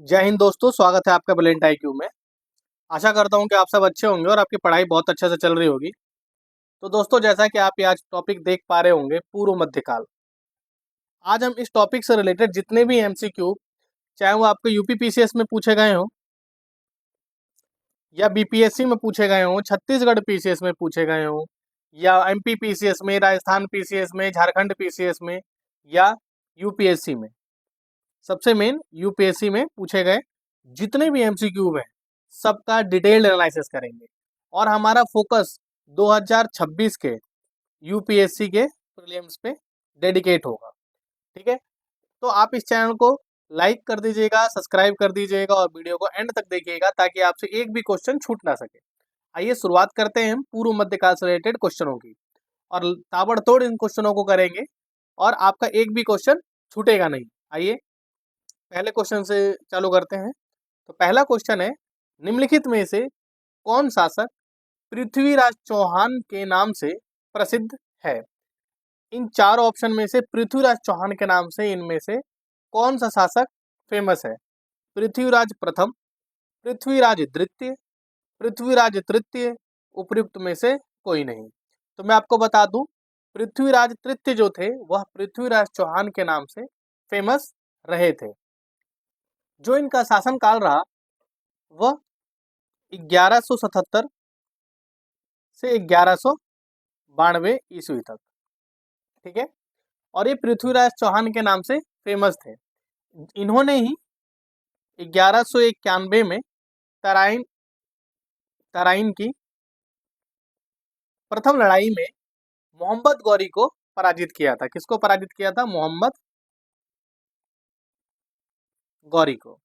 जय हिंद दोस्तों, स्वागत है आपका ब्रिलियंट आईक्यू में। आशा करता हूं कि आप सब अच्छे होंगे और आपकी पढ़ाई बहुत अच्छे से चल रही होगी। तो दोस्तों, जैसा कि आप ये आज टॉपिक देख पा रहे होंगे, पूर्व मध्यकाल। आज हम इस टॉपिक से रिलेटेड जितने भी एमसीक्यू, चाहे वो आपके यूपी पीसीएस में पूछे गए हों या बीपीएससी में पूछे गए हों, छत्तीसगढ़ पीसीएस में पूछे गए हों, या एमपी पीसीएस में, राजस्थान पीसीएस में, झारखंड पीसीएस में, या यूपीएससी में, सबसे मेन यूपीएससी में पूछे गए जितने भी एमसीक्यू हैं, सबका डिटेल्ड एनालिसिस करेंगे। और हमारा फोकस 2026 के यूपीएससी के प्रीलिम्स पे डेडिकेट होगा। ठीक है, तो आप इस चैनल को लाइक कर दीजिएगा, सब्सक्राइब कर दीजिएगा और वीडियो को एंड तक देखिएगा ताकि आपसे एक भी क्वेश्चन छूट ना सके। आइए शुरुआत करते हैं हम पूर्व मध्यकाल से रिलेटेड क्वेश्चनों की, और ताबड़तोड़ इन क्वेश्चनों को करेंगे और आपका एक भी क्वेश्चन छूटेगा नहीं। आइए पहले क्वेश्चन से चालू करते हैं। तो पहला क्वेश्चन है, निम्नलिखित में से कौन शासक पृथ्वीराज चौहान के नाम से प्रसिद्ध है? इन चार ऑप्शन में से पृथ्वीराज चौहान के नाम से इनमें से कौन सा शासक फेमस है? पृथ्वीराज प्रथम, पृथ्वीराज द्वितीय, पृथ्वीराज तृतीय, उपयुक्त में से कोई नहीं। तो मैं आपको बता दूं, पृथ्वीराज तृतीय जो थे वह पृथ्वीराज चौहान के नाम से फेमस रहे थे। जो इनका शासनकाल रहा वह 1177 से 1192 ईस्वी तक। ठीक है, और ये पृथ्वीराज चौहान के नाम से फेमस थे। इन्होंने ही 1191 में तराइन तराइन की प्रथम लड़ाई में मोहम्मद गौरी को पराजित किया था। किसको पराजित किया था? मोहम्मद गौरी को।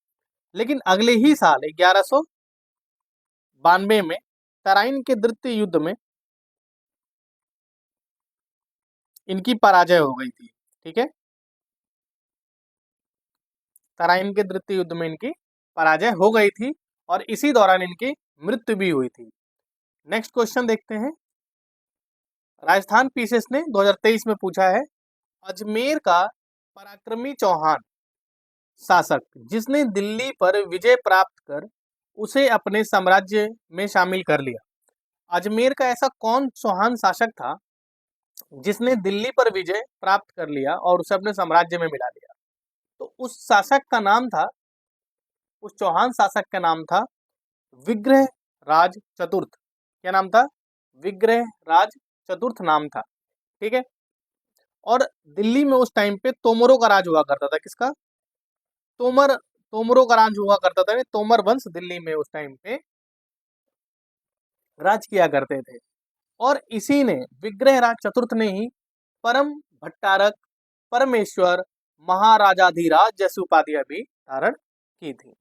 लेकिन अगले ही साल 1192 में तराइन के द्वितीय युद्ध में इनकी पराजय हो गई थी। ठीक है, तराइन के द्वितीय युद्ध में इनकी पराजय हो गई थी और इसी दौरान इनकी मृत्यु भी हुई थी। नेक्स्ट क्वेश्चन देखते हैं। राजस्थान पीसीएस ने 2023 में पूछा है, अजमेर का पराक्रमी चौहान शासक जिसने दिल्ली पर विजय प्राप्त कर उसे अपने साम्राज्य में शामिल कर लिया। अजमेर का ऐसा कौन चौहान शासक था जिसने दिल्ली पर विजय प्राप्त कर लिया और उसे अपने साम्राज्य में मिला लिया? तो उस शासक का नाम था, उस चौहान शासक का नाम था विग्रह राज चतुर्थ। क्या नाम था? विग्रह राज चतुर्थ नाम था। ठीक है, और दिल्ली में उस टाइम पे तोमरों का राज हुआ करता था। किसका? तोमरों का राज हुआ करता था। तोमर वंश दिल्ली में उस टाइम पे राज किया करते थे। और इसी ने, विग्रह राज चतुर्थ ने ही परम भट्टारक, परमेश्वर, महाराजाधिराज जैसी उपाधियां भी धारण की थी।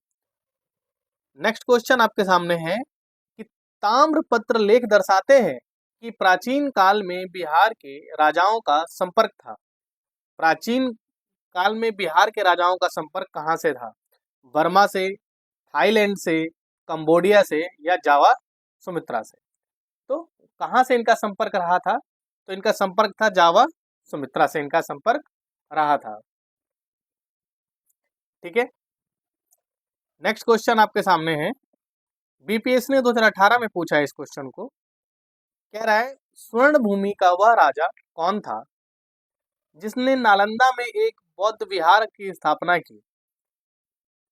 नेक्स्ट क्वेश्चन आपके सामने है कि ताम्रपत्र लेख दर्शाते हैं कि प्राचीन काल में बिहार के राजाओं का संपर्क था। प्राचीन काल में बिहार के राजाओं का संपर्क कहाँ से था? बर्मा से, थाईलैंड से, कंबोडिया से, या जावा सुमित्रा से? तो कहाँ से इनका संपर्क रहा था? तो इनका संपर्क था जावा सुमित्रा से, इनका संपर्क रहा था। ठीक है, नेक्स्ट क्वेश्चन आपके सामने है। बीपीएस ने 2018 में पूछा है इस क्वेश्चन को। कह रहा है, स्वर्ण भूमि का वह राजा कौन था जिसने नालंदा में एक बौद्ध विहार की स्थापना की,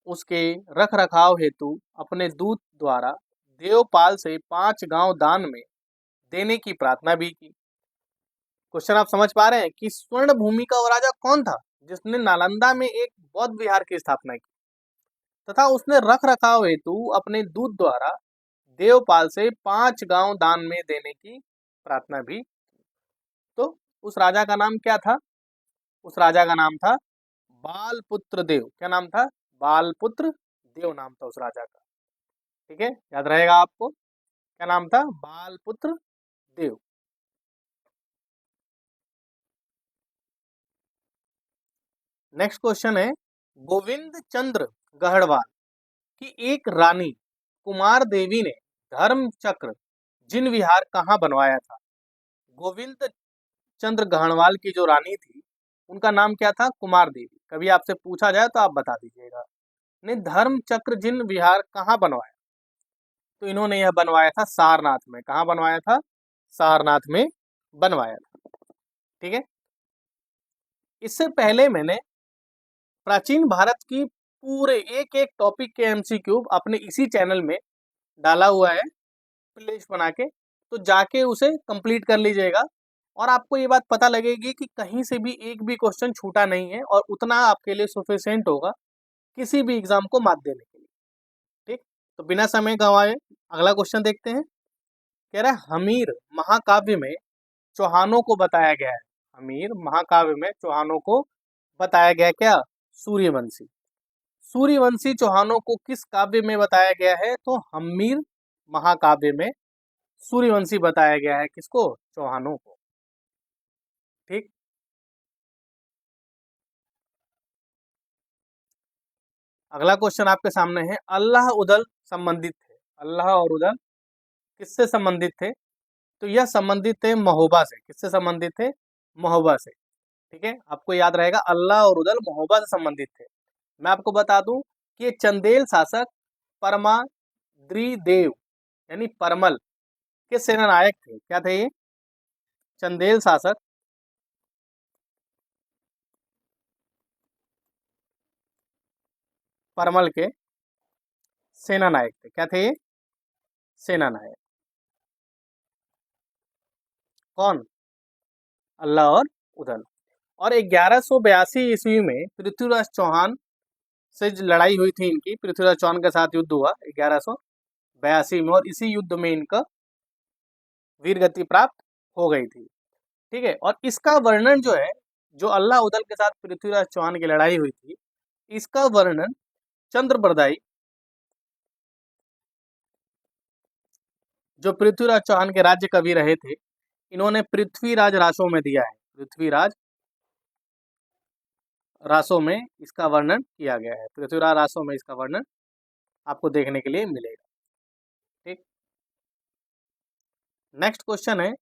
उसके रख रखाव हेतु अपने दूत द्वारा देवपाल से 5 गांव दान में देने की प्रार्थना भी की? क्वेश्चन आप समझ पा रहे हैं कि स्वर्ण भूमि का वो राजा कौन था जिसने नालंदा में एक बौद्ध विहार की स्थापना की तथा उसने रख रखाव हेतु अपने दूत द्वारा देवपाल से 5 गांव दान में देने की प्रार्थना भी? तो उस राजा का नाम क्या था? उस राजा का नाम था बालपुत्र देव। क्या नाम था? बालपुत्र देव नाम था उस राजा का। ठीक है, याद रहेगा आपको, क्या नाम था? बालपुत्र देव। नेक्स्ट क्वेश्चन है, गोविंद चंद्र गहड़वाल की एक रानी कुमार देवी ने धर्म चक्र जिन विहार कहाँ बनवाया था? गोविंद चंद्र गहड़वाल की जो रानी थी उनका नाम क्या था? कुमार देवी। कभी आपसे पूछा जाए तो आप बता दीजिएगा। ने धर्म चक्र जिन विहार कहाँ बनवाया? तो इन्होंने यह बनवाया था सारनाथ में। कहाँ बनवाया था? सारनाथ में बनवाया था। ठीक है। इससे पहले मैंने प्राचीन भारत की पूरे एक एक टॉपिक के एमसीक्यू अपने इसी चैनल में डाला हुआ है प्लेलिस्ट बना के, तो जाके उसे कंप्लीट कर लीजिएगा और आपको ये बात पता लगेगी कि कहीं से भी एक भी क्वेश्चन छूटा नहीं है और उतना आपके लिए सफिशिएंट होगा किसी भी एग्जाम को मात देने के लिए। ठीक, तो बिना समय गंवाए अगला क्वेश्चन देखते हैं। कह रहा है हमीर महाकाव्य में चौहानों को बताया गया है। हमीर महाकाव्य में चौहानों को बताया गया क्या? सूर्यवंशी। सूर्यवंशी चौहानों को किस काव्य में बताया गया है? तो हमीर महाकाव्य में सूर्यवंशी बताया गया है। किसको? चौहानों को। ठीक, अगला क्वेश्चन आपके सामने है। अल्लाह उदल संबंधित थे। अल्लाह और उदल किससे संबंधित थे? तो यह संबंधित थे महोबा से। किससे संबंधित थे? महोबा से। ठीक है, आपको याद रहेगा अल्लाह और उदल महोबा से संबंधित थे। मैं आपको बता दूं कि ये चंदेल शासक परमाद्रिदेव यानी परमल के सेनानायक थे। क्या थे ये? चंदेल शासक परमल के सेनानायक थे। क्या थे ये? सेनानायक। कौन? अल्लाह और उदल। और 1182 ईस्वी में पृथ्वीराज चौहान से जो लड़ाई हुई थी इनकी, पृथ्वीराज चौहान के साथ युद्ध हुआ 1182 में, और इसी युद्ध में इनका वीर गति प्राप्त हो गई थी। ठीक है, और इसका वर्णन जो है, जो अल्लाह उदल के साथ पृथ्वीराज चौहान की लड़ाई हुई थी, इसका वर्णन चंद्रबरदाई, जो पृथ्वीराज चौहान के राज्य कवि रहे थे, इन्होंने पृथ्वीराज रासो में दिया है। पृथ्वीराज रासो में इसका वर्णन किया गया है। पृथ्वीराज रासो में इसका वर्णन आपको देखने के लिए मिलेगा। ठीक, नेक्स्ट क्वेश्चन है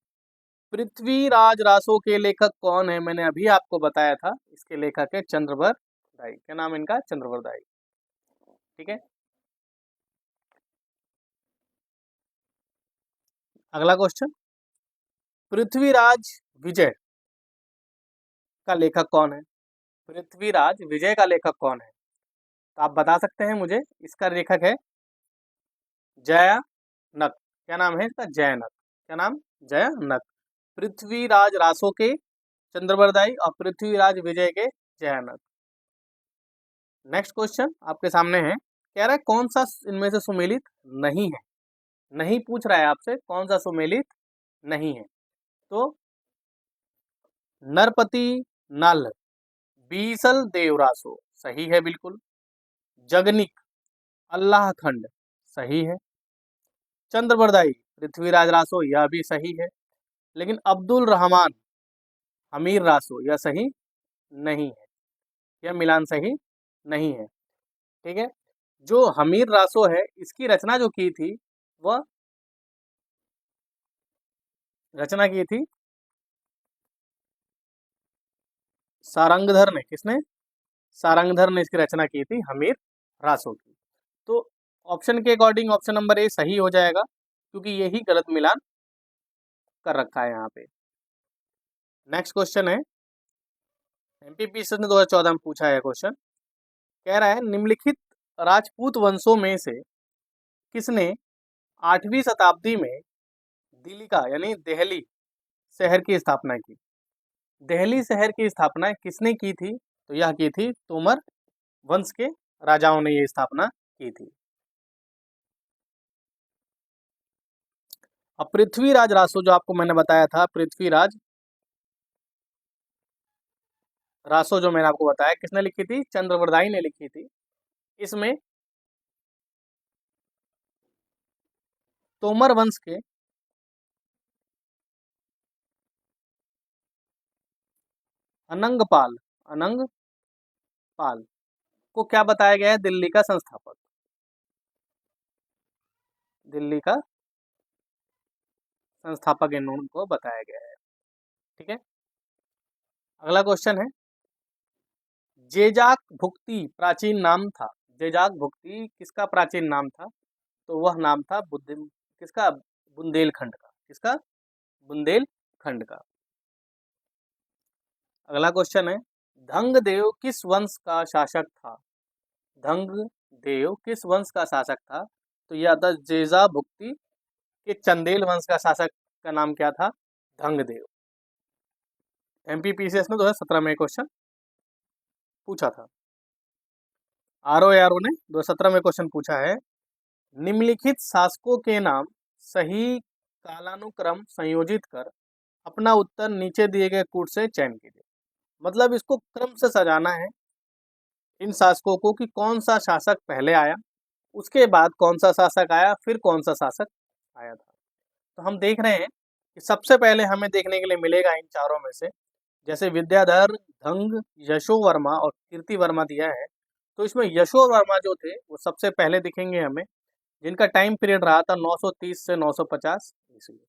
पृथ्वीराज रासो के लेखक कौन है? मैंने अभी आपको बताया था, इसके लेखक है चंद्रबरदाई। क्या नाम है इनका? चंद्रबरदाई। ठीक है, अगला क्वेश्चन, पृथ्वीराज विजय का लेखक कौन है? पृथ्वीराज विजय का लेखक कौन है? तो आप बता सकते हैं मुझे। इसका लेखक है जयानक। क्या नाम है इसका? जयानक। क्या नाम? जयानक। पृथ्वीराज रासो के चंद्रबरदाई और पृथ्वीराज विजय के जयानक। नेक्स्ट क्वेश्चन आपके सामने है। कह रहा है कौन सा इनमें से सुमेलित नहीं है? नहीं पूछ रहा है आपसे, कौन सा सुमेलित नहीं है? तो नरपति नल, बीसल देवरासो सही है बिल्कुल। जगनिक, अल्लाह खंड सही है। चंद्रबरदाई, पृथ्वीराज रासो यह भी सही है। लेकिन अब्दुल रहमान हमीर रासो यह सही नहीं है। यह मिलान सही नहीं है। ठीक है, जो हमीर रासो है इसकी रचना जो की थी, वह रचना की थी सारंगधर ने। किसने? सारंगधर ने इसकी रचना की थी हमीर रासो की। तो ऑप्शन के अकॉर्डिंग ऑप्शन नंबर ए सही हो जाएगा, क्योंकि यही गलत मिलान कर रखा है यहाँ पे। नेक्स्ट क्वेश्चन है, एमपीपीएससी ने 2014 में पूछा है क्वेश्चन। कह रहा है निम्नलिखित राजपूत वंशों में से किसने 8वीं शताब्दी में दिल्ली का यानी दिल्ली शहर की स्थापना की? दिल्ली शहर की स्थापना किसने की थी? तो यह की थी तोमर वंश के राजाओं ने ये स्थापना की थी। अब पृथ्वीराज रासो जो आपको मैंने बताया था, पृथ्वीराज रासो जो मैंने आपको बताया, किसने लिखी थी? चंद्रबरदाई ने लिखी थी। इसमें तोमर वंश के अनंगपाल अनंगपाल को क्या बताया गया है? दिल्ली का संस्थापक। दिल्ली का संस्थापक इनको बताया गया है। ठीक है, अगला क्वेश्चन है जेजाक भुक्ति प्राचीन नाम था। जेजाक भुक्ति किसका प्राचीन नाम था? तो वह नाम था किसका? बुंदेलखंड का। किसका? बुंदेलखंड का। अगला क्वेश्चन है, धंगदेव किस वंश का शासक था? धंगदेव किस वंश का शासक था? तो यह था जेजा भुक्ति के चंदेल वंश का शासक का नाम क्या था? धंगदेव। एमपीपीसीएस ने 2017 में क्वेश्चन पूछा था। आरओ ने 2017 में क्वेश्चन पूछा है, निम्नलिखित शासकों के नाम सही कालानुक्रम संयोजित कर अपना उत्तर नीचे दिए गए कूट से चयन कीजिए। मतलब इसको क्रम से सजाना है इन शासकों को कि कौन सा शासक पहले आया, उसके बाद कौन सा शासक आया, फिर कौन सा शासक आया था। तो हम देख रहे हैं कि सबसे पहले हमें देखने के लिए मिलेगा इन चारों में से, जैसे विद्याधर, धंग, यशो वर्मा और कीर्ति वर्मा दिया है, तो इसमें यशो वर्मा जो थे वो सबसे पहले दिखेंगे हमें, जिनका टाइम पीरियड रहा था 930 से 950 ईस्वी,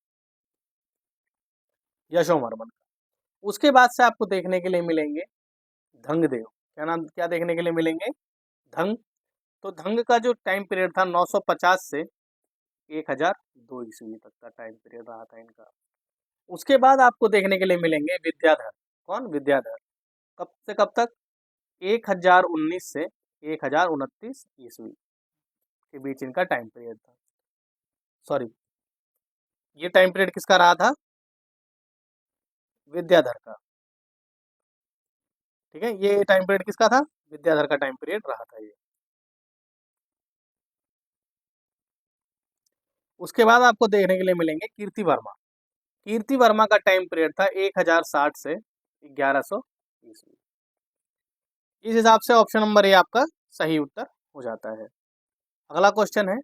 यशो वर्मन का। उसके बाद से आपको देखने के लिए मिलेंगे धंगदेव। क्या नाम, क्या देखने के लिए मिलेंगे? धंग। तो धंग का जो टाइम पीरियड था 950 से 1002 ईस्वी तक का टाइम पीरियड रहा था इनका। उसके बाद आपको देखने के लिए मिलेंगे विद्याधर। कौन? विद्याधर। कब से कब तक? 1019 से 1029 ईस्वी के बीच इनका टाइम पीरियड था। सॉरी, ये टाइम पीरियड किसका रहा था? विद्याधर का। ठीक है, ये टाइम पीरियड किसका था? विद्याधर का टाइम पीरियड रहा था ये। उसके बाद आपको देखने के लिए मिलेंगे कीर्ति वर्मा। कीर्ति वर्मा का टाइम पीरियड था 1060 से 1100 ईस्वी। इस हिसाब से ऑप्शन नंबर ए आपका सही उत्तर हो जाता है। अगला क्वेश्चन है,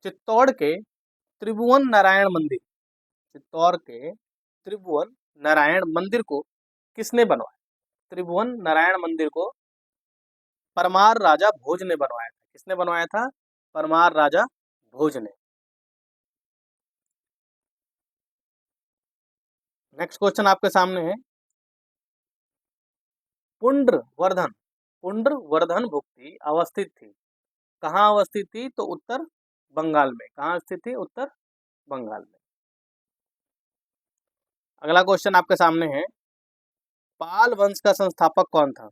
चित्तौड़ के त्रिभुवन नारायण मंदिर, चित्तौड़ के त्रिभुवन नारायण मंदिर को किसने बनवाया? त्रिभुवन नारायण मंदिर को परमार राजा भोज ने बनवाया था। किसने बनवाया था? परमार राजा भोज ने। नेक्स्ट क्वेश्चन आपके सामने है, पुंड्रवर्धन, पुंड्रवर्धन भुक्ति अवस्थित थी, कहाँ अवस्थित थी? तो उत्तर बंगाल में। कहाँ स्थित थी? उत्तर बंगाल में। अगला क्वेश्चन आपके सामने है, पाल वंश का संस्थापक कौन था?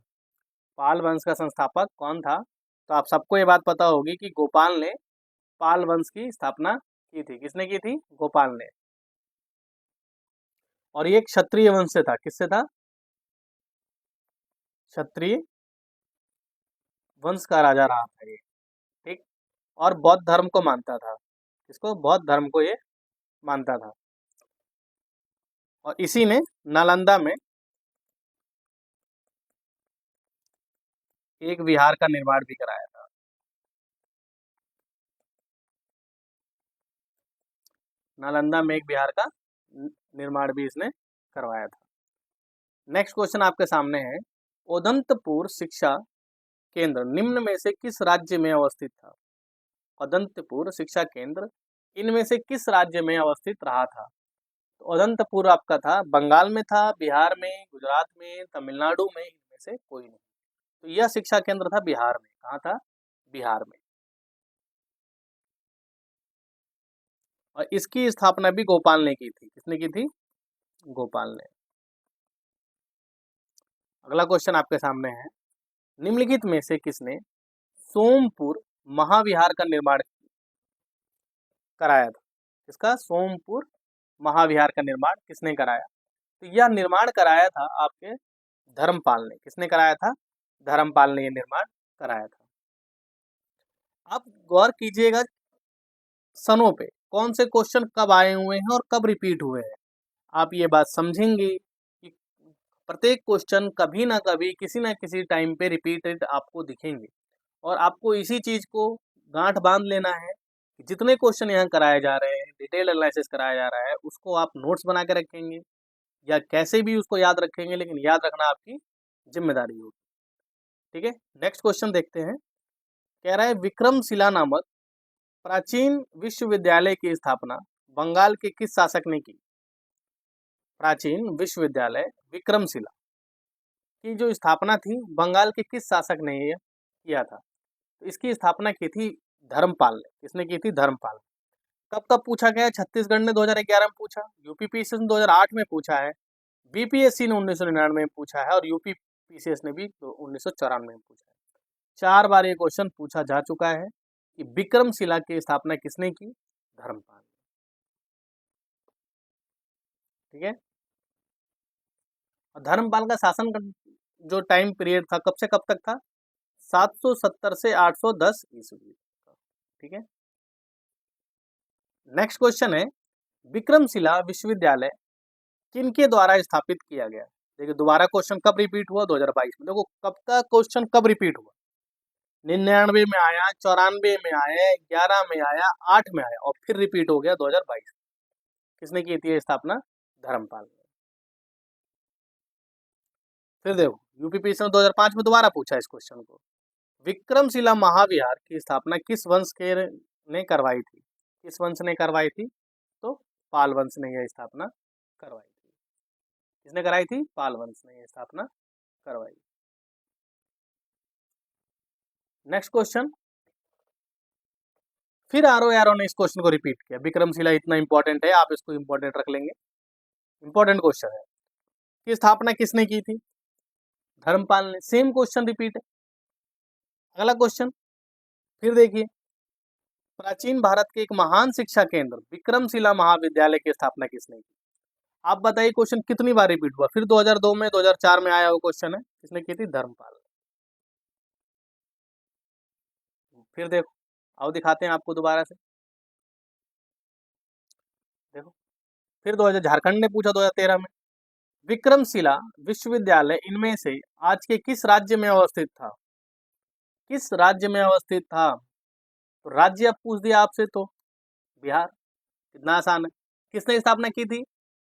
पाल वंश का संस्थापक कौन था? तो आप सबको ये बात पता होगी कि गोपाल ने पाल वंश की स्थापना की थी। किसने की थी? गोपाल ने। और ये क्षत्रिय वंश से था। किससे था? क्षत्रिय वंश का राजा रहा था ये। ठीक। और बौद्ध धर्म को मानता था। किसको? बौद्ध धर्म को ये मानता था। और इसी ने नालंदा में एक विहार का निर्माण भी कराया था। नालंदा में एक विहार का निर्माण भी इसने करवाया था। नेक्स्ट क्वेश्चन आपके सामने है, उदंतपुर शिक्षा केंद्र निम्न में से किस राज्य में अवस्थित था? उदंतपुर शिक्षा केंद्र इनमें से किस राज्य में अवस्थित रहा था? तो उदंतपुर आपका था बंगाल में था, बिहार में, गुजरात में, तमिलनाडु में, इनमें से कोई नहीं। तो यह शिक्षा केंद्र था बिहार में। कहाँ था? बिहार में। और इसकी स्थापना भी गोपाल ने की थी। किसने की थी? गोपाल ने। अगला क्वेश्चन आपके सामने है, निम्नलिखित में से किसने सोमपुर महाविहार का निर्माण कराया था? इसका सोमपुर महाविहार का निर्माण किसने कराया? तो यह निर्माण कराया था आपके धर्मपाल ने। किसने कराया था? धर्मपाल ने यह निर्माण कराया था। आप गौर कीजिएगा सनों पे, कौन से क्वेश्चन कब आए हुए हैं और कब रिपीट हुए हैं। आप ये बात समझेंगे कि प्रत्येक क्वेश्चन कभी ना कभी किसी ना किसी टाइम पे रिपीटेड आपको दिखेंगे। और आपको इसी चीज को गांठ बांध लेना है कि जितने क्वेश्चन यहाँ कराए जा रहे हैं, डिटेल एनालिसिस कराया जा रहा है, उसको आप नोट्स बना के रखेंगे या कैसे भी उसको याद रखेंगे, लेकिन याद रखना आपकी जिम्मेदारी होगी। ठीक है, नेक्स्ट क्वेश्चन देखते हैं। कह रहा है, विक्रमशिला नामक प्राचीन विश्वविद्यालय की स्थापना बंगाल के किस शासक ने की? प्राचीन विश्वविद्यालय विक्रमशिला की जो स्थापना थी बंगाल के किस शासक ने यह किया था? तो इसकी स्थापना की थी धर्मपाल ने। किसने की थी? धर्मपाल। कब कब पूछा गया है? छत्तीसगढ़ ने 2011 में पूछा, यूपी पीसीएस ने 2008 में पूछा है, बीपीएससी ने 1999 में पूछा है और यूपी पीसीएस ने भी 1994 में पूछा है। 4 बार ये क्वेश्चन पूछा जा चुका है कि विक्रमशिला की स्थापना किसने की? धर्मपाल। ठीक है। और धर्मपाल का शासन का जो टाइम पीरियड था कब से कब तक था? 770 से 810 ईस्वी। ठीक है। नेक्स्ट क्वेश्चन है, विक्रमशिला विश्वविद्यालय किनके द्वारा स्थापित किया गया? देखिए दोबारा क्वेश्चन कब रिपीट हुआ? 2022 में। देखो कब का क्वेश्चन कब रिपीट हुआ? 99 में आया, 94 में आया, 11 में आया, 8 में आया और फिर रिपीट हो गया 2022। किसने की थी स्थापना? धर्मपाल ने। फिर देखो यूपी पीसीएस ने 2005 में दोबारा पूछा इस क्वेश्चन को, विक्रमशिला महाविहार की स्थापना किस वंश के ने करवाई थी? किस वंश ने करवाई थी? तो पाल वंश ने यह स्थापना करवाई थी। किसने कराई थी? पाल वंश ने यह स्थापना करवाई। नेक्स्ट क्वेश्चन, फिर आर ने इस क्वेश्चन को रिपीट किया। विक्रमशिला इतना इंपॉर्टेंट है, आप इसको इंपॉर्टेंट रख लेंगे, इंपॉर्टेंट क्वेश्चन है। कि स्थापना किसने की थी? धर्मपाल ने। सेम क्वेश्चन रिपीट है। अगला क्वेश्चन फिर देखिए, प्राचीन भारत के एक महान शिक्षा केंद्र विक्रमशिला महाविद्यालय की स्थापना किसने की? आप बताइए क्वेश्चन कितनी बार रिपीट हुआ? फिर 2002 में, 2004 में आया वो क्वेश्चन है। किसने की थी? धर्मपाल। फिर देखो, आओ दिखाते हैं आपको दोबारा से। देखो फिर 2000 झारखंड ने पूछा 2013 में, विक्रमशिला विश्वविद्यालय इनमें से आज के किस राज्य में अवस्थित था? किस राज्य में अवस्थित था? तो राज्य अब पूछ दिया आपसे तो बिहार। कितना आसान है। किसने स्थापना की थी?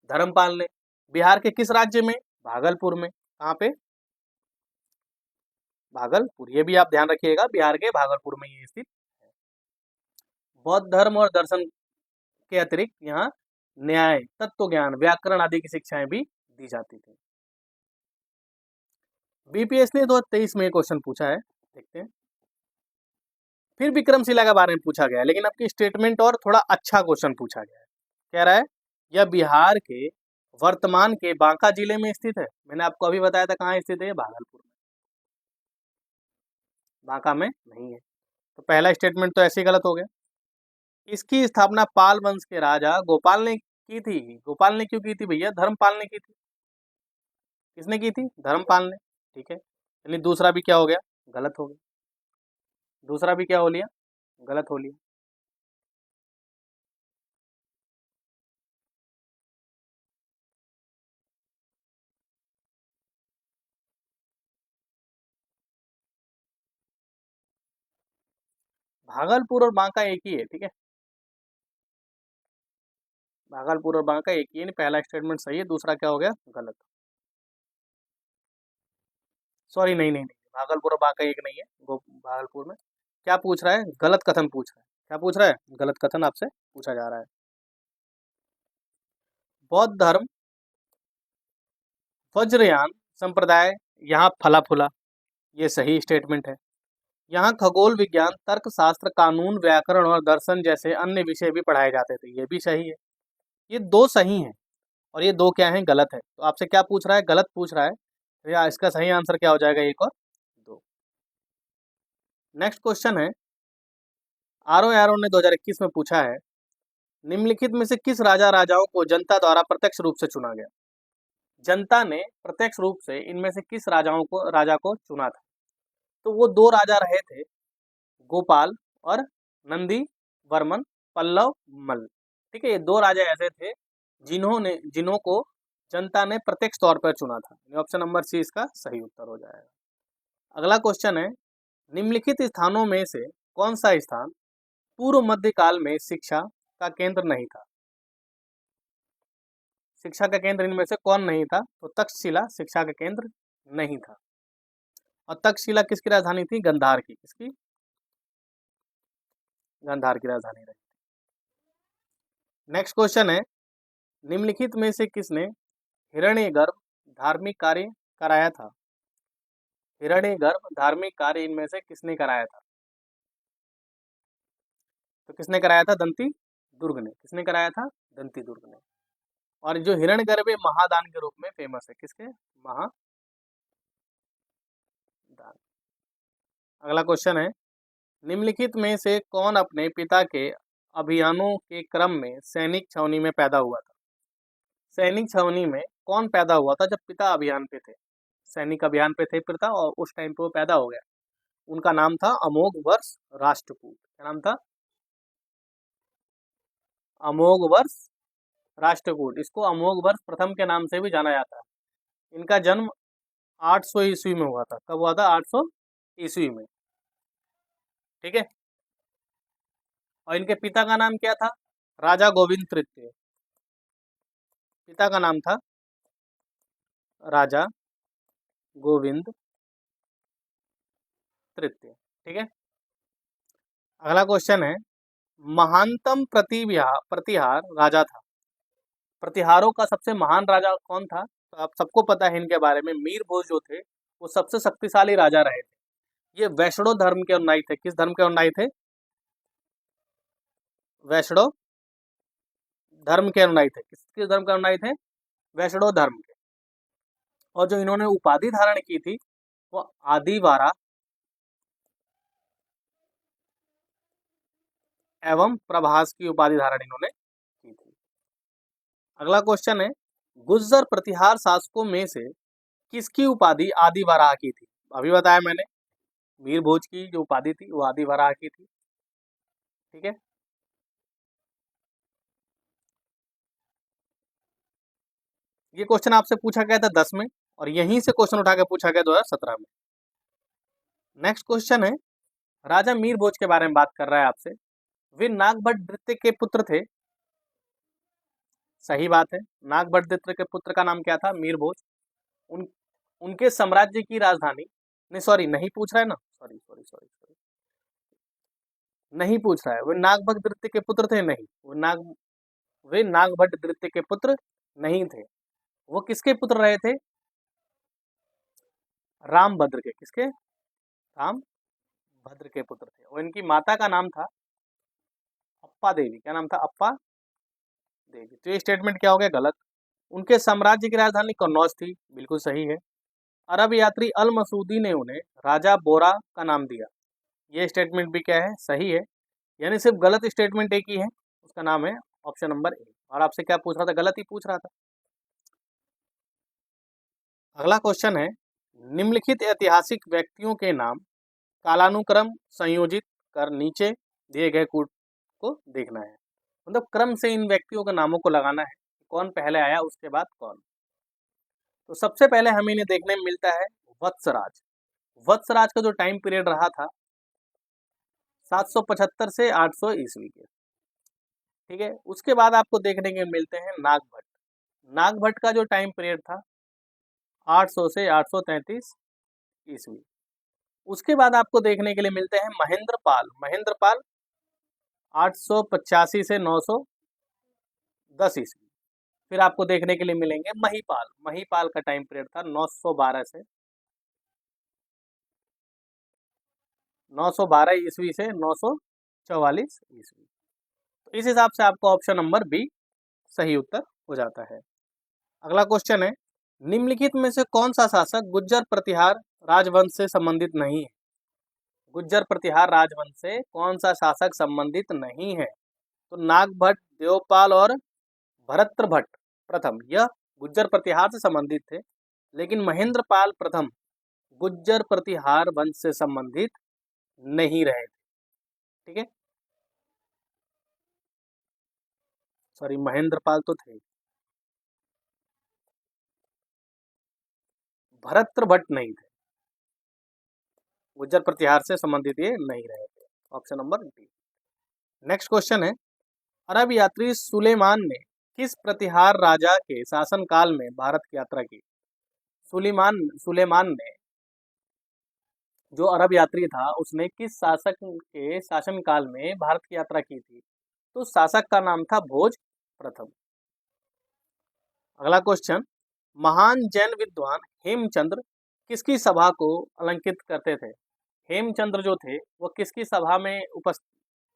धर्मपाल ने। बिहार के किस राज्य में? भागलपुर में। कहाँ पे? भागलपुर। ये भी आप ध्यान रखिएगा, बिहार के भागलपुर में ये स्थित है। बौद्ध धर्म और दर्शन के अतिरिक्त यहाँ न्याय, तत्व ज्ञान, व्याकरण आदि की शिक्षाएं भी दी जाती थी। बीपीएस ने 2023 में क्वेश्चन पूछा है, देखते हैं। फिर विक्रमशिला के बारे में पूछा गया, लेकिन आपकी स्टेटमेंट और थोड़ा अच्छा क्वेश्चन पूछा गया है। कह रहा है यह बिहार के वर्तमान के बांका जिले में स्थित है। मैंने आपको अभी बताया था कहाँ स्थित है? भागलपुर में। बांका में नहीं है। तो पहला स्टेटमेंट तो ऐसे ही गलत हो गया। इसकी स्थापना पाल वंश के राजा गोपाल ने की थी। गोपाल ने क्यों की थी भैया? धर्मपाल ने की थी। किसने की थी? धर्मपाल ने। ठीक है, यानी दूसरा भी क्या हो गया? गलत हो गया। दूसरा भी क्या हो लिया? गलत हो लिया। भागलपुर और बांका एक ही है। ठीक है, भागलपुर और बांका एक ही है। पहला स्टेटमेंट सही है, दूसरा क्या हो गया? गलत। सॉरी, नहीं नहीं नहीं, भागलपुर और बांका एक नहीं है। भागलपुर में क्या पूछ रहा है? गलत कथन पूछ रहा है। क्या पूछ रहा है? गलत कथन आपसे पूछा जा रहा है। बौद्ध धर्म वज्रयान संप्रदाय यहाँ फला फूला, ये सही स्टेटमेंट है। यहाँ खगोल विज्ञान, तर्कशास्त्र, कानून, व्याकरण और दर्शन जैसे अन्य विषय भी पढ़ाए जाते थे, ये भी सही है। ये दो सही हैं और ये दो क्या हैं? गलत है। तो आपसे क्या पूछ रहा है? गलत पूछ रहा है। तो या इसका सही आंसर क्या हो जाएगा? एक और दो। नेक्स्ट क्वेश्चन है, आर ने 2021 में पूछा है, निम्नलिखित में से किस राजाओं को जनता द्वारा प्रत्यक्ष रूप से चुना गया? जनता ने प्रत्यक्ष रूप से इनमें से किस राजा को चुना था? तो वो दो राजा रहे थे, गोपाल और नंदी वर्मन पल्लव मल्ल। ठीक है, ये दो राजा ऐसे थे जिन्हों को जनता ने प्रत्यक्ष तौर पर चुना था। ऑप्शन नंबर सी इसका सही उत्तर हो जाएगा। अगला क्वेश्चन है, निम्नलिखित स्थानों में से कौन सा स्थान पूर्व मध्यकाल में शिक्षा का केंद्र नहीं था? शिक्षा का केंद्र इनमें से कौन नहीं था? तो तक्षशिला शिक्षा का केंद्र नहीं था। और तक्षशिला किसकी राजधानी थी? गंधार की। किसकी? गांधार की राजधानी रही। नेक्स्ट क्वेश्चन है, निम्नलिखित में से किसने हिरण्यगर्भ धार्मिक कार्य कराया था? हिरण्यगर्भ धार्मिक कार्य इनमें से किसने कराया था? तो किसने कराया था? दंती दुर्ग ने। किसने कराया था? दंती दुर्ग ने। और जो हिरण्यगर्भ महादान के रूप में फेमस है, किसके? महादान। अगला क्वेश्चन है, निम्नलिखित में से कौन अपने पिता के अभियानों के क्रम में सैनिक छावनी में पैदा हुआ था? सैनिक छावनी में कौन पैदा हुआ था जब पिता अभियान पे थे? सैनिक अभियान पे थे पिता और उस टाइम पे वो पैदा हो गया। उनका नाम था अमोघ वर्ष राष्ट्रकूट। क्या नाम था? अमोघ वर्ष राष्ट्रकूट। इसको अमोघ वर्ष प्रथम के नाम से भी जाना जाता है। इनका जन्म 800 ईस्वी में हुआ था। कब हुआ था? 800 ईस्वी में। ठीक है। और इनके पिता का नाम क्या था? राजा गोविंद तृतीय। पिता का नाम था राजा गोविंद तृतीय। ठीक है। अगला क्वेश्चन है, महानतम प्रतिहार राजा था। प्रतिहारों का सबसे महान राजा कौन था? तो आप सबको पता है इनके बारे में। मीर भोज जो थे वो सबसे शक्तिशाली राजा रहे थे। ये वैष्णव धर्म के अनुयायी थे। किस धर्म के अनुयायी थे? वैष्णव धर्म के अनुयायी थे। किस धर्म के अनुयायी थे? वैष्णव धर्म के। और जो इन्होंने उपाधि धारण की थी वो आदिवारा एवं प्रभास की उपाधि धारण इन्होंने की थी। अगला क्वेश्चन है, गुज्जर प्रतिहार शासकों में से किसकी उपाधि आदिवराह की थी? अभी बताया मैंने, मीर भोज की जो उपाधि थी वो आदिवराह की थी। ठीक है। ये क्वेश्चन आपसे पूछा गया था 10 में और यहीं से क्वेश्चन उठा के पूछा गया 2017 में। नेक्स्ट क्वेश्चन है, राजा मीर भोज के बारे में बात कर रहा है आपसे। वे नागभट्ट द्वितीय के पुत्र थे। सही बात है। नागभट्ट द्वितीय के पुत्र का नाम क्या था? मीर भोज। उनके साम्राज्य की राजधानी, नहीं सॉरी, नहीं पूछ रहा है ना, सॉरी सॉरी सॉरी सॉरी, नहीं पूछ रहा है। वे नागभट्ट द्वितीय के पुत्र थे? नहीं, वे नागभट्ट द्वितीय के पुत्र नहीं थे। वो किसके पुत्र रहे थे? रामभद्र के। किसके? रामभद्र के पुत्र थे। और इनकी माता का नाम था अप्पा देवी। क्या नाम था? अप्पा देवी। तो ये स्टेटमेंट क्या हो गया? गलत। उनके साम्राज्य की राजधानी कन्नौज थी। बिल्कुल सही है। अरब यात्री अल मसूदी ने उन्हें राजा बोरा का नाम दिया। ये स्टेटमेंट भी क्या है? सही है। यानी सिर्फ गलत स्टेटमेंट एक ही है, उसका नाम है ऑप्शन नंबर ए। और आपसे क्या पूछ रहा था? गलत ही पूछ रहा था। अगला क्वेश्चन है, निम्नलिखित ऐतिहासिक व्यक्तियों के नाम कालानुक्रम संयोजित कर नीचे दिए गए कूट को देखना है। मतलब क्रम से इन व्यक्तियों के नामों को लगाना है, कौन पहले आया उसके बाद कौन। तो सबसे पहले हमें इन्हें देखने में मिलता है वत्सराज। वत्सराज का जो टाइम पीरियड रहा था 775 से 800 ईस्वी के। ठीक है। उसके बाद आपको देखने के मिलते हैं नागभट्ट। नागभट्ट का जो टाइम पीरियड था 800 से 833 ईस्वी। उसके बाद आपको देखने के लिए मिलते हैं महेंद्रपाल। महेंद्रपाल 885 से 910 ईस्वी। फिर आपको देखने के लिए मिलेंगे महीपाल। महीपाल का टाइम पीरियड था 912 से 912 ईस्वी से 944 ईस्वी। तो इस हिसाब से आपको ऑप्शन नंबर बी सही उत्तर हो जाता है। अगला क्वेश्चन है, निम्नलिखित में से कौन सा शासक गुज्जर प्रतिहार राजवंश से संबंधित नहीं है? गुज्जर प्रतिहार राजवंश से कौन सा शासक संबंधित नहीं है? तो नागभट्ट, देवपाल और भरतृभट्ट प्रथम यह गुज्जर प्रतिहार से संबंधित थे, लेकिन महेंद्रपाल प्रथम गुज्जर प्रतिहार वंश से संबंधित नहीं रहे थे। ठीक है। सॉरी, महेंद्रपाल तो थे, भरतृभट्ट नहीं थे। गुज्जर प्रतिहार से संबंधित ये नहीं रहे थे। Option number D. Next question है, अरब यात्री सुलेमान ने किस प्रतिहार राजा के शासनकाल में भारत की यात्रा की? सुलेमान ने, जो अरब यात्री था, उसने किस शासक के शासनकाल में भारत की यात्रा की थी? तो शासक का नाम था भोज प्रथम। अगला क्वेश्चन, महान जैन विद्वान हेमचंद्र किसकी सभा को अलंकित करते थे? हेमचंद्र जो थे वो किसकी सभा में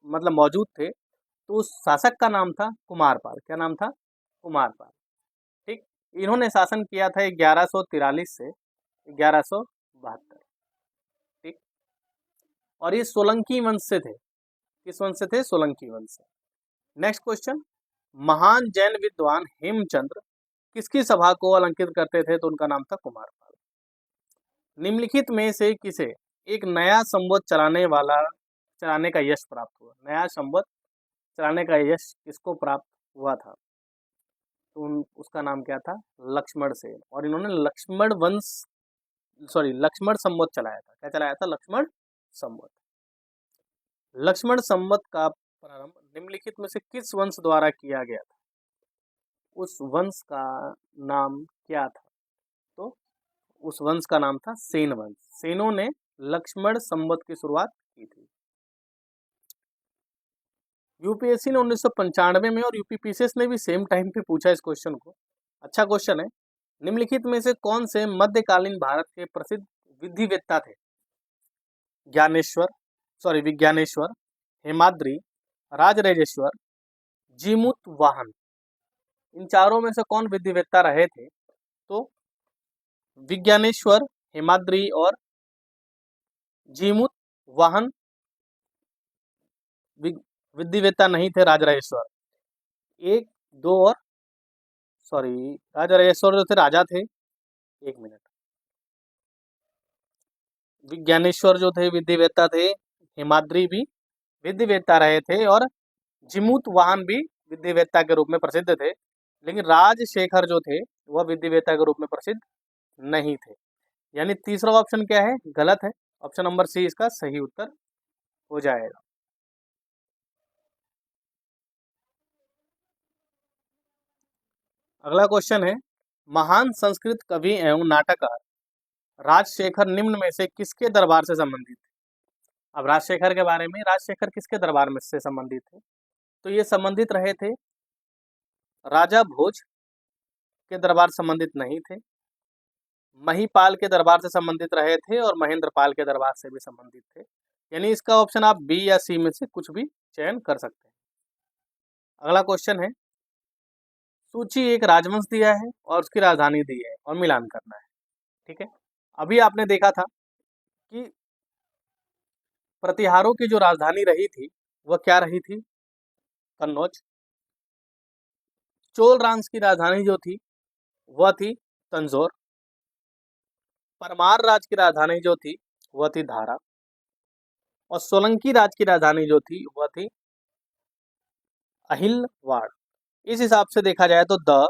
मतलब मौजूद थे, तो उस शासक का नाम था कुमारपाल। क्या नाम था? कुमारपाल। ठीक। इन्होंने शासन किया था 1143 से 1172। ठीक। और ये सोलंकी वंश से थे। किस वंश से थे? सोलंकी वंश से। नेक्स्ट क्वेश्चन, महान जैन विद्वान हेमचंद्र किसकी सभा को अलंकित करते थे? तो उनका नाम था कुमारपाल। निम्नलिखित में से किसे एक नया संवत चलाने का यश प्राप्त हुआ? नया संवत चलाने का यश किसको प्राप्त हुआ था? तो उसका नाम क्या था? लक्ष्मण सेन। और इन्होंने लक्ष्मण संवत चलाया था। क्या चलाया था? लक्ष्मण संवत। लक्ष्मण संवत का प्रारंभ निम्नलिखित में से किस वंश द्वारा किया गया था? उस वंश का नाम क्या था? तो उस वंश का नाम था सेन वंश। सेनों ने लक्ष्मण संवत की शुरुआत की थी। यूपीएससी ने 1995 में और यूपीपीसीएस ने भी सेम टाइम पे पूछा इस क्वेश्चन को। अच्छा क्वेश्चन है। निम्नलिखित में से कौन से मध्यकालीन भारत के प्रसिद्ध विधिवेत्ता थे? विज्ञानेश्वर, हेमाद्रि, राजराजेश्वर, जीमूत वाहन। इन चारों में से कौन विधिवेत्ता रहे थे? तो विज्ञानेश्वर, हेमाद्रि और जीमूत वाहन विधिवेत्ता नहीं थे। राजराजेश्वर एक दो और राजराजेश्वर जो थे राजा थे। एक मिनट। विज्ञानेश्वर जो थे विधिवेत्ता थे, हेमाद्रि भी विधिवेत्ता रहे थे और जिमूत वाहन भी विधिवेत्ता के रूप में प्रसिद्ध थे। लेकिन राजशेखर जो थे वह विधिवेत्ता के रूप में प्रसिद्ध नहीं थे। यानी तीसरा ऑप्शन क्या है? गलत है। ऑप्शन नंबर सी इसका सही उत्तर हो जाएगा। अगला क्वेश्चन है, महान संस्कृत कवि एवं नाटककार राजशेखर निम्न में से किसके दरबार से संबंधित थे? अब राजशेखर के बारे में, राजशेखर किसके दरबार में से संबंधित थे? तो ये संबंधित रहे थे राजा भोज के दरबार संबंधित नहीं थे, महीपाल के दरबार से संबंधित रहे थे और महेंद्रपाल के दरबार से भी संबंधित थे। यानी इसका ऑप्शन आप बी या सी में से कुछ भी चयन कर सकते हैं। अगला क्वेश्चन है, सूची एक राजवंश दिया है और उसकी राजधानी दी है और मिलान करना है। ठीक है। अभी आपने देखा था कि प्रतिहारों की जो राजधानी रही थी वह क्या रही थी? कन्नौज। चोल रांझ की राजधानी जो थी वह थी तंजौर। परमार राज की राजधानी जो थी वह थी धारा। और सोलंकी राज की राजधानी जो थी वह थी अहिलवाड़। इस हिसाब से देखा जाए तो द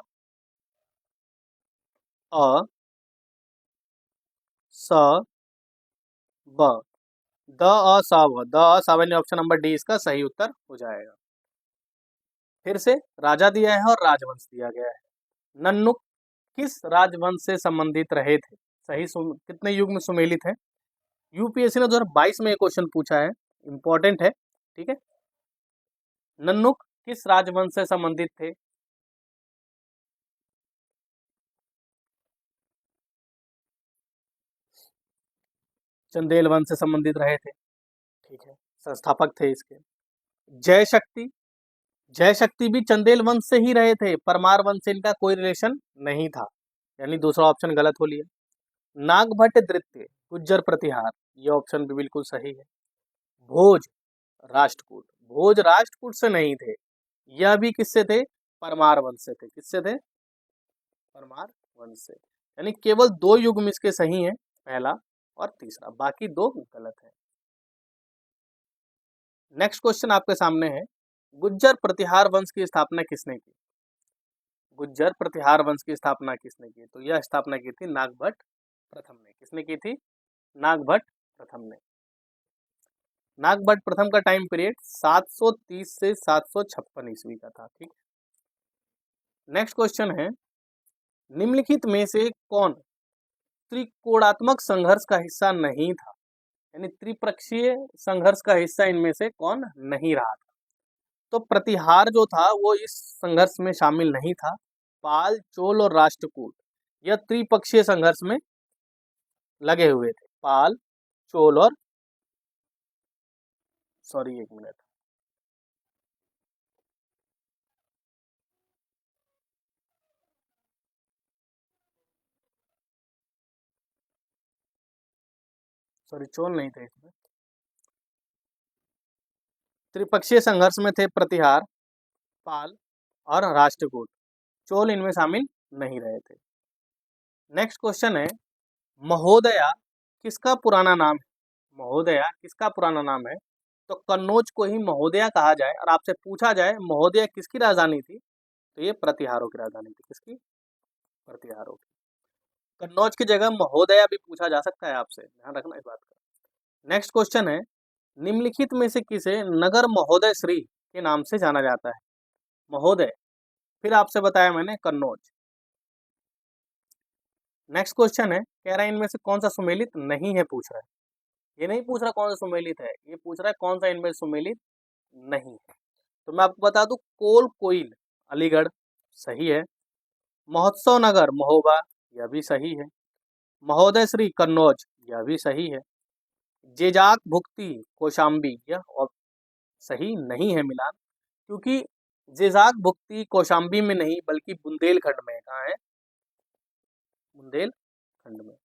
अ स ब द अ स ब द अ स ब यानी ऑप्शन नंबर डी इसका सही उत्तर हो जाएगा। फिर से राजा दिया है और राजवंश दिया गया है। नन्नुक किस राजवंश से संबंधित रहे थे? कितने युग में सुमेलित है? यूपीएससी ने 2022 में एक क्वेश्चन पूछा है, इंपॉर्टेंट है। ठीक है। नन्नुक किस राजवंश से संबंधित थे? चंदेल वंश से संबंधित रहे थे। ठीक है। संस्थापक थे इसके। जय शक्ति, जय शक्ति भी चंदेल वंश से ही रहे थे, परमार वंश से इनका कोई रिलेशन नहीं था। यानी दूसरा ऑप्शन गलत हो लिया। नागभट्ट द्वितीय गुज्जर प्रतिहार, ये ऑप्शन भी बिल्कुल सही है। भोज राष्ट्रकूट, भोज राष्ट्रकूट से नहीं थे। यह भी किससे थे? परमार वंश से थे। किससे थे? परमार वंश से। यानी केवल दो युग्म इसके सही हैं, पहला और तीसरा, बाकी दो गलत है। नेक्स्ट क्वेश्चन आपके सामने है, गुज्जर प्रतिहार वंश की स्थापना किसने की? गुज्जर प्रतिहार वंश की स्थापना किसने की? तो यह स्थापना की थी नागभट्ट प्रथम ने। किसने की थी? नागभट्ट प्रथम ने। नागभट्ट प्रथम का टाइम पीरियड 730 से 756 ईस्वी का था। ठीक। नेक्स्ट क्वेश्चन है, निम्नलिखित में से कौन त्रिकोणात्मक संघर्ष का हिस्सा नहीं था? यानी त्रिपक्षीय संघर्ष का हिस्सा इनमें से कौन नहीं रहा था? तो प्रतिहार जो था वो इस संघर्ष में शामिल नहीं था। पाल, चोल और राष्ट्रकूट यह त्रिपक्षीय संघर्ष में लगे हुए थे। पाल, चोल और एक मिनट, सॉरी चोल नहीं थे इसमें। त्रिपक्षीय संघर्ष में थे प्रतिहार, पाल और राष्ट्रकूट। चोल इनमें शामिल नहीं रहे थे। नेक्स्ट क्वेश्चन है, महोदया किसका पुराना नाम है? महोदया किसका पुराना नाम है? तो कन्नौज को ही महोदया कहा जाए और आपसे पूछा जाए महोदया किसकी राजधानी थी, तो ये प्रतिहारों की राजधानी थी। किसकी? प्रतिहारों की। कन्नौज की जगह महोदया भी पूछा जा सकता है आपसे, ध्यान रखना इस बात का। नेक्स्ट क्वेश्चन है, निम्नलिखित में से किसे नगर महोदय श्री के नाम से जाना जाता है? महोदय, फिर आपसे बताया मैंने कन्नौज। नेक्स्ट क्वेश्चन है, कह रहा है इनमें से कौन सा सुमेलित नहीं है, पूछ रहा है। ये नहीं पूछ रहा कौन सा सुमेलित है, ये पूछ रहा है कौन सा इनमें सुमेलित नहीं है। तो मैं आपको बता दूं, कोल कोइल अलीगढ़ सही है, महोत्सव नगर महोबा यह भी सही है, महोदय श्री कन्नौज यह भी सही है, जेजाक भुक्ति कौशाम्बी यह सही नहीं है मिलान, क्योंकि जेजाक भुक्ति कौशाम्बी में नहीं बल्कि बुंदेलखंड में है। कहाँ है? बुंदेलखंड में।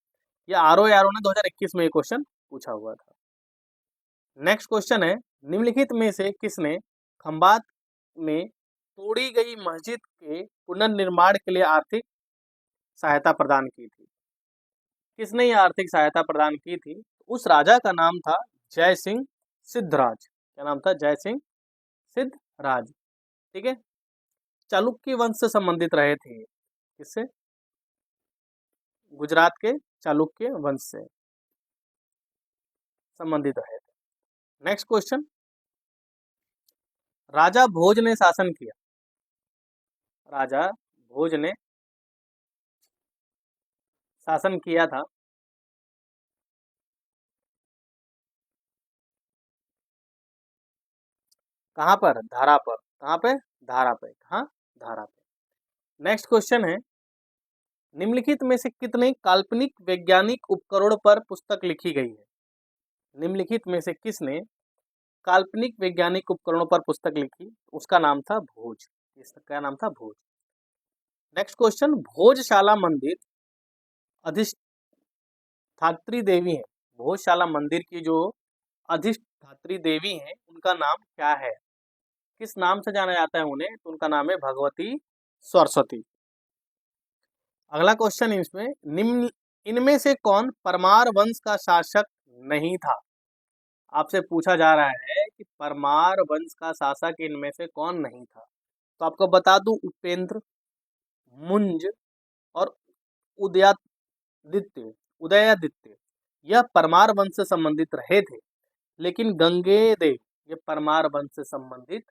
यह आर ने 2021 में ये क्वेश्चन पूछा हुआ था। नेक्स्ट क्वेश्चन है, निम्नलिखित में से किसने खंबात में तोड़ी गई मस्जिद के पुनर्निर्माण के लिए आर्थिक सहायता प्रदान की थी? किसने ये आर्थिक सहायता प्रदान की थी? उस राजा का नाम था जय सिंह सिद्धराज। क्या नाम था? जय सिंह सिद्धराज। ठीक है, चालुक्य वंश से संबंधित रहे थे। किससे? गुजरात के चालुक्य वंश से संबंधित रहे थे। नेक्स्ट क्वेश्चन, राजा भोज ने शासन किया। राजा भोज ने शासन किया था कहाँ पर? धारा पर। कहाँ पे? धारा पे। कहाँ? धारा पे। नेक्स्ट क्वेश्चन है, निम्नलिखित में से कितने काल्पनिक वैज्ञानिक उपकरणों पर पुस्तक लिखी गई है? निम्नलिखित में से किसने काल्पनिक वैज्ञानिक उपकरणों पर पुस्तक लिखी? उसका नाम था भोज। इसका नाम था भोज। नेक्स्ट क्वेश्चन, भोजशाला मंदिर अधिष्ठात्री देवी है। भोजशाला मंदिर की जो अधिष्ठात्री देवी है उनका नाम क्या है? किस नाम से जाना जाता है उन्हें? तो उनका नाम है भगवती सरस्वती। अगला क्वेश्चन इसमें, निम्न इनमें से कौन परमार वंश का शासक नहीं था? आपसे पूछा जा रहा है कि परमार वंश का शासक इनमें से कौन नहीं था। तो आपको बता दूं, उपेंद्र, मुंज और उदयादित्य यह परमार वंश से संबंधित रहे थे, लेकिन गंगेदेव ये परमार वंश से संबंधित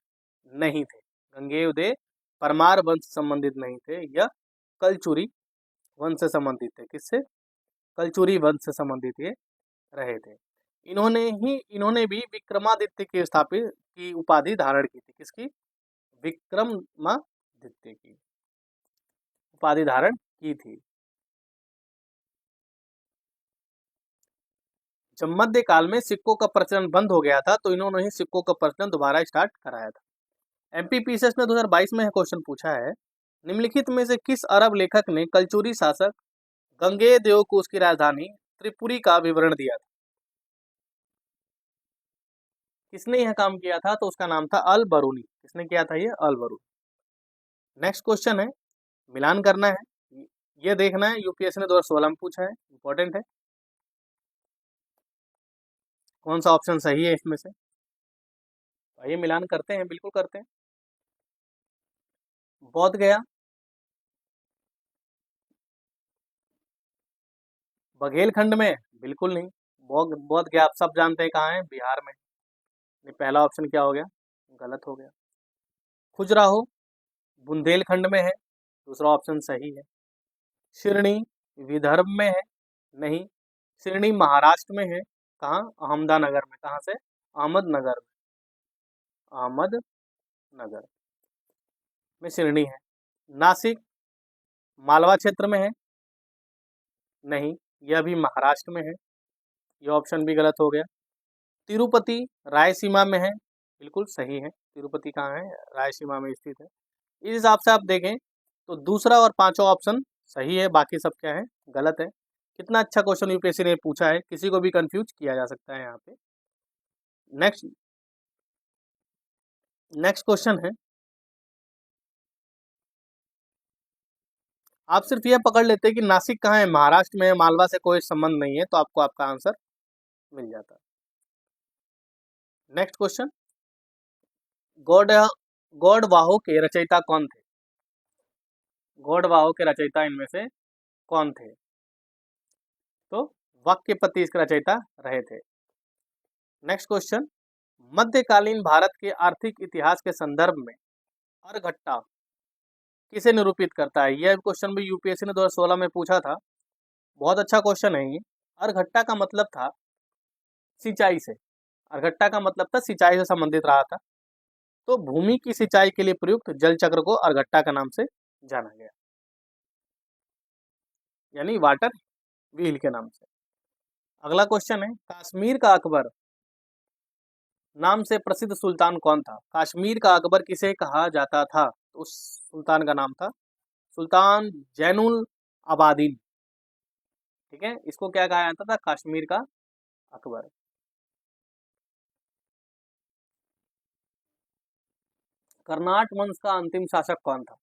नहीं थे। गंगेदेव परमार वंश से संबंधित नहीं थे, यह कलचुरी वंश से संबंधित थे। किससे? कलचुरी वंश से संबंधित ये रहे थे। इन्होंने भी विक्रमादित्य की स्थापित की उपाधि धारण की थी। किसकी? विक्रमादित्य की उपाधि धारण की थी। जब मध्यकाल में सिक्कों का प्रचलन बंद हो गया था तो इन्होंने ही सिक्कों का प्रचलन दोबारा स्टार्ट कराया था। एमपीपीसीएस में 2022 में क्वेश्चन पूछा है, निम्नलिखित में से किस अरब लेखक ने कलचुरी शासक गंगेदेव को उसकी राजधानी त्रिपुरी का विवरण दिया था? किसने यह काम किया था? तो उसका नाम था अल बरूनी। किसने किया था? ये अल बरूनी। नेक्स्ट क्वेश्चन है, मिलान करना है, ये देखना है, यूपीएससी ने 2016 में पूछा है, इंपॉर्टेंट है। कौन सा ऑप्शन सही है इसमें से? आइए मिलान करते हैं, बिल्कुल करते हैं। बोध गया, बघेलखंड में? बिल्कुल नहीं। बोध गया आप सब जानते हैं कहाँ है, बिहार में। ये पहला ऑप्शन क्या हो गया? गलत हो गया। खजुराहो बुंदेलखंड में है, दूसरा ऑप्शन सही है। शिरणी विदर्भ में है? नहीं। शिरणी महाराष्ट्र में है। कहाँ? अहमदानगर में। कहाँ से? अहमदनगर में। अहमदनगर में शिरणी है। नासिक मालवा क्षेत्र में है? नहीं, यह भी महाराष्ट्र में है। यह ऑप्शन भी गलत हो गया। तिरुपति रायसीमा में है? बिल्कुल सही है। तिरुपति कहाँ है? रायसीमा में स्थित है। इस हिसाब से आप देखें तो दूसरा और पांचवा ऑप्शन सही है, बाकी सब क्या है? गलत है। कितना अच्छा क्वेश्चन यूपीएससी ने पूछा है, किसी को भी कंफ्यूज किया जा सकता है यहाँ पे। नेक्स्ट नेक्स्ट क्वेश्चन है, आप सिर्फ ये पकड़ लेते हैं कि नासिक कहाँ है, महाराष्ट्र में है, मालवा से कोई संबंध नहीं है, तो आपको आपका आंसर मिल जाता है। नेक्स्ट क्वेश्चन, गौड़ गौड़वाहो के रचयिता कौन थे? गौड़वाहो के रचयिता इनमें से कौन थे? तो वाक्यपति इसके रचयिता रहे थे। नेक्स्ट क्वेश्चन, मध्यकालीन भारत के आर्थिक इतिहास के संदर्भ में अर्घट्टा किसे निरूपित करता है? यह क्वेश्चन भी यूपीएससी ने 2016 में पूछा था। बहुत अच्छा क्वेश्चन है ये। अर्घट्टा का मतलब था सिंचाई से, अर्घट्टा का मतलब था सिंचाई से संबंधित रहा था। तो भूमि की सिंचाई के लिए प्रयुक्त जल चक्र को अर्घट्टा का नाम से जाना गया, यानी वाटर व्हील के नाम से। अगला क्वेश्चन है, कश्मीर का अकबर नाम से प्रसिद्ध सुल्तान कौन था? कश्मीर का अकबर किसे कहा जाता था? तो उस सुल्तान का नाम था सुल्तान जैनुल आबादीन। ठीक है, इसको क्या कहा जाता था? कश्मीर का अकबर। कर्नाट वंश का अंतिम शासक कौन था?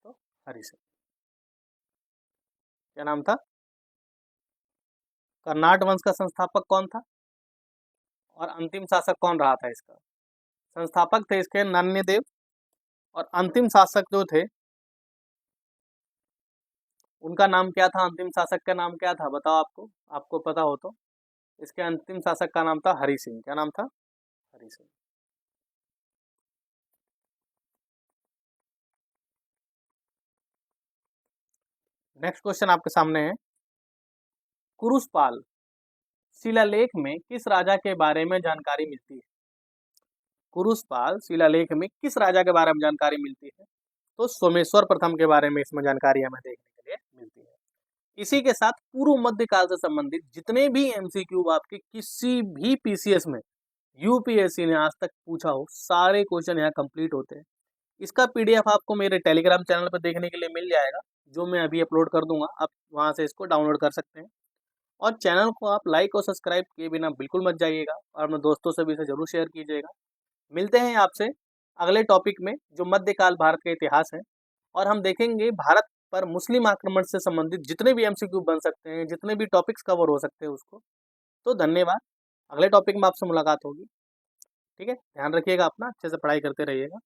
तो हरिसिंह। क्या नाम था? कर्नाट वंश का संस्थापक कौन था और अंतिम शासक कौन रहा था इसका? संस्थापक थे इसके नान्यदेव, और अंतिम शासक जो थे उनका नाम क्या था? अंतिम शासक का नाम क्या था बताओ, आपको आपको पता हो तो। इसके अंतिम शासक का नाम था हरि सिंह। क्या नाम था? हरि सिंह। नेक्स्ट क्वेश्चन आपके सामने है, कुरुशपाल शिलालेख में किस राजा के बारे में जानकारी मिलती है? कुरुशपाल शिलालेख में किस राजा के बारे में जानकारी मिलती है? तो सोमेश्वर प्रथम के बारे में इसमें जानकारी हमें देखने के लिए मिलती है। इसी के साथ पूर्व मध्यकाल से संबंधित जितने भी एमसीक्यू आपके किसी भी पीसीएस में यूपीएससी ने आज तक पूछा हो, सारे क्वेश्चन यहाँ कंप्लीट होते हैं। इसका पीडीएफ आपको मेरे टेलीग्राम चैनल पर देखने के लिए मिल जाएगा, जो मैं अभी अपलोड कर दूंगा। आप वहां से इसको डाउनलोड कर सकते हैं। और चैनल को आप लाइक और सब्सक्राइब किए बिना बिल्कुल मत जाइएगा, और अपने दोस्तों से भी इसे जरूर शेयर कीजिएगा। मिलते हैं आपसे अगले टॉपिक में, जो मध्यकाल भारत का इतिहास है, और हम देखेंगे भारत पर मुस्लिम आक्रमण से संबंधित जितने भी एमसीक्यू बन सकते हैं, जितने भी टॉपिक्स कवर हो सकते हैं उसको। तो धन्यवाद, अगले टॉपिक में आपसे मुलाकात होगी। ठीक है, ध्यान रखिएगा अपना, अच्छे से पढ़ाई करते रहिएगा।